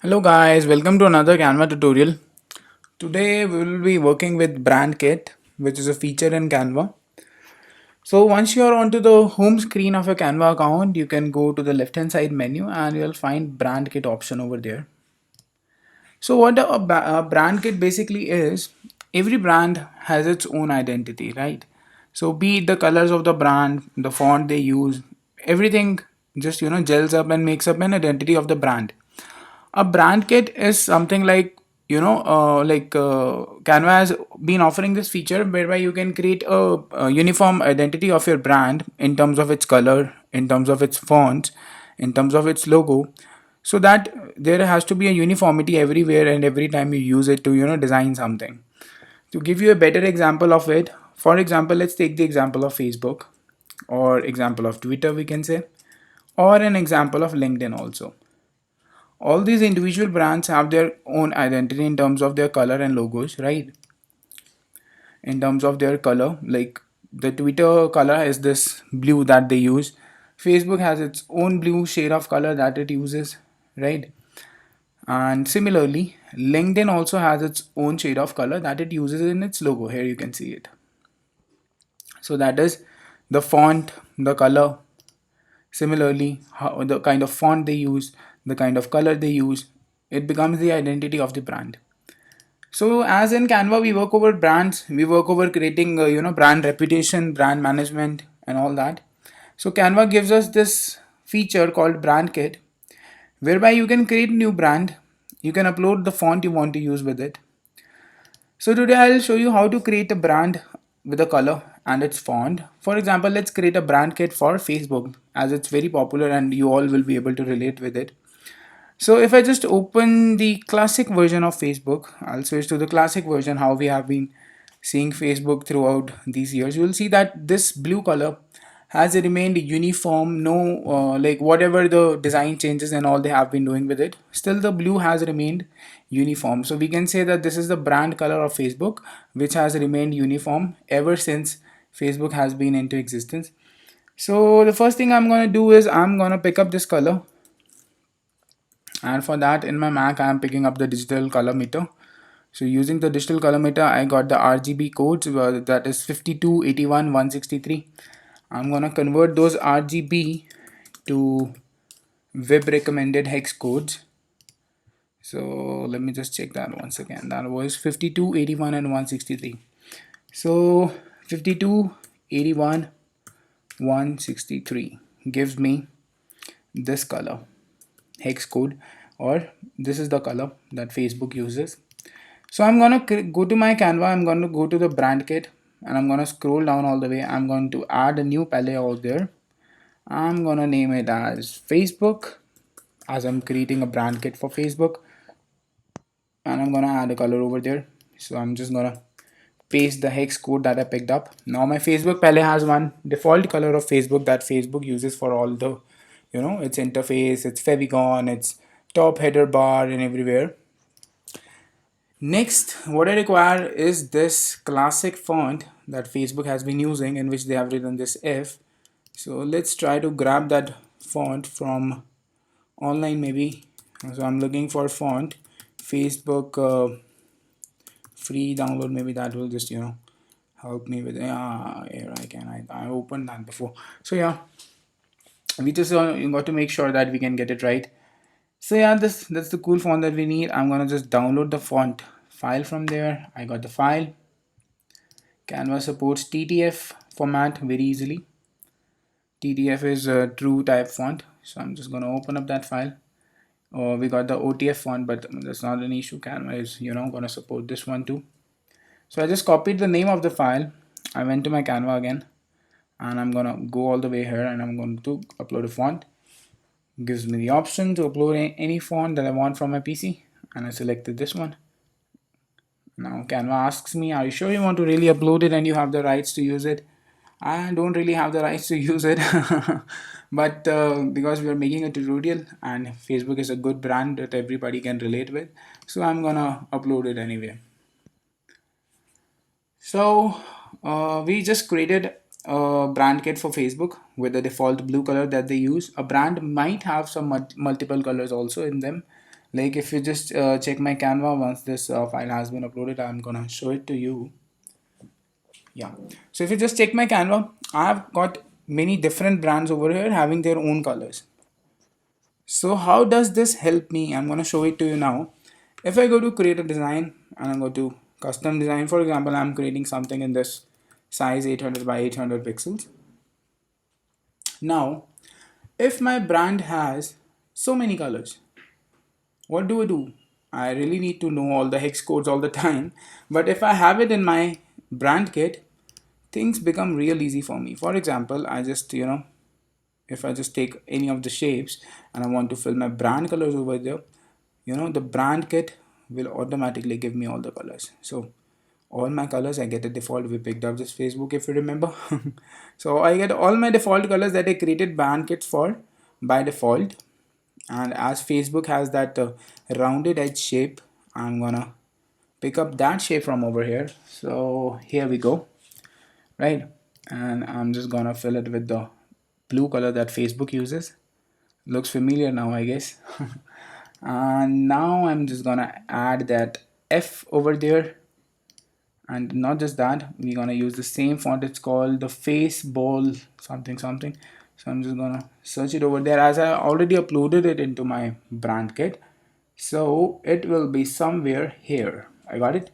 Hello guys, welcome to another Canva tutorial. Today we will be working with Brand Kit, which is a feature in Canva. So once you are onto the home screen of your Canva account, you can go to the left hand side menu and you'll find Brand Kit option over there. So what a Brand Kit basically is, every brand has its own identity, right? So be it the colors of the brand, the font they use, everything just gels up and makes up an identity of the brand. A brand kit is something like Canva has been offering this feature whereby you can create a uniform identity of your brand in terms of its color, in terms of its font, in terms of its logo, so that there has to be a uniformity everywhere and every time you use it to design something. To give you a better example of it, for example, let's take the example of Facebook, or example of Twitter, we can say, or an example of LinkedIn also. All these individual brands have their own identity in terms of their color and logos, right? In terms of their color, like the Twitter color is this blue that they use. Facebook has its own blue shade of color that it uses, right? And similarly, LinkedIn also has its own shade of color that it uses in its logo. Here you can see it. So that is the font, the color. Similarly, how the kind of font they use, the kind of color they use, it becomes the identity of the brand. So as in Canva, we work over brands, we work over creating brand reputation, brand management, and all that. So Canva gives us this feature called Brand Kit, whereby you can create new brand, you can upload the font you want to use with it. So today I'll show you how to create a brand with a color and its font. For example, let's create a brand kit for Facebook, as it's very popular and you all will be able to relate with it. So if I just open the classic version of Facebook, I'll switch to the classic version, how we have been seeing Facebook throughout these years. You will see that this blue color has remained uniform. No, like whatever the design changes and all they have been doing with it, still the blue has remained uniform. So we can say that this is the brand color of Facebook, which has remained uniform ever since Facebook has been into existence. So the first thing I'm gonna do is I'm gonna pick up this color, and for that in my Mac I am picking up the digital color meter. So using the digital color meter, I got the RGB codes, that is 52, 81, 163. I'm gonna convert those RGB to web recommended hex codes. So let me just check that once again. That was 52, 81, and 163. So 52, 81, 163 gives me this color hex code, or this is the color that Facebook uses. So I'm gonna go to my Canva, I'm going to go to the brand kit, and I'm gonna scroll down all the way. I'm going to add a new palette out there. I'm gonna name it as Facebook, as I'm creating a brand kit for Facebook, and I'm gonna add a color over there. So I'm just gonna paste the hex code that I picked up. Now my Facebook palette has one default color of Facebook that Facebook uses for all the its interface, its favicon, its top header bar, and everywhere. Next, what I require is this classic font that Facebook has been using, in which they have written this F. So let's try to grab that font from online maybe. So I'm looking for font Facebook free download, maybe that will just help me with here I opened that before. So yeah, we just got to make sure that we can get it right. So yeah, that's the cool font that we need. I'm gonna just download the font file from there. I got the file. Canva supports TTF format very easily. TTF is a true type font, so I'm just gonna open up that file. We got the OTF font, but that's not an issue. Canva is gonna support this one too. So I just copied the name of the file. I went to my Canva again, and I'm gonna go all the way here, and I'm going to upload a font. Gives me the option to upload any font that I want from my PC, and I selected this one. Now Canva asks me, are you sure you want to really upload it and you have the rights to use it? I don't really have the rights to use it, but because we are making a tutorial and Facebook is a good brand that everybody can relate with, so I'm gonna upload it anyway. So we just created a brand kit for Facebook with the default blue color that they use. A brand might have some multiple colors also in them, Like if you just check my Canva, once this file has been uploaded, I'm gonna show it to you. Yeah. So if you just check my Canva, I've got many different brands over here having their own colors. So how does this help me? I'm gonna show it to you now. If I go to create a design and I go to custom design, for example, I'm creating something in this size 800 by 800 pixels. Now, if my brand has so many colors, what do I do? I really need to know all the hex codes all the time. But if I have it in my brand kit, things become real easy for me. For example, I just, if I just take any of the shapes and I want to fill my brand colors over there, the brand kit will automatically give me all the colors. So all my colors I get a default. We picked up this Facebook, if you remember. So I get all my default colors that I created brand kits for by default. And as Facebook has that rounded edge shape, I'm gonna pick up that shape from over here. So here we go, right? And I'm just gonna fill it with the blue color that Facebook uses. Looks familiar now, I guess. And now I'm just gonna add that F over there. And not just that, we're gonna use the same font. It's called the face ball something something. So I'm just gonna search it over there, as I already uploaded it into my brand kit. So it will be somewhere here. I got it.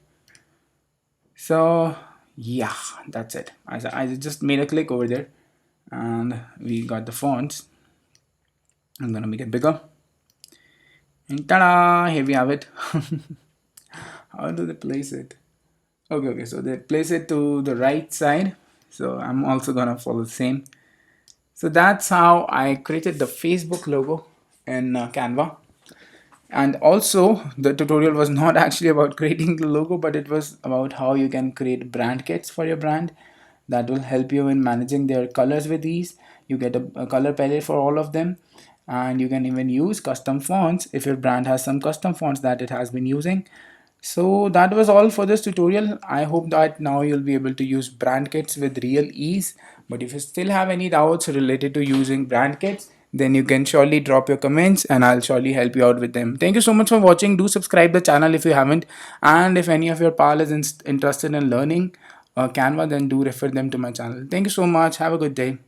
So yeah, that's it. I just made a click over there and we got the fonts. I'm gonna make it bigger. And ta-da! Here we have it. How do they place it? Okay, so they place it to the right side. So I'm also gonna follow the same. So that's how I created the Facebook logo in Canva. And also, the tutorial was not actually about creating the logo, but it was about how you can create brand kits for your brand that will help you in managing their colors with ease. You get a color palette for all of them, and you can even use custom fonts if your brand has some custom fonts that it has been using. So that was all for this tutorial. I hope that now you'll be able to use brand kits with real ease. But if you still have any doubts related to using brand kits, then you can surely drop your comments and I'll surely help you out with them. Thank you so much for watching. Do subscribe the channel if you haven't. And if any of your pal is interested in learning Canva, then do refer them to my channel. Thank you so much. Have a good day.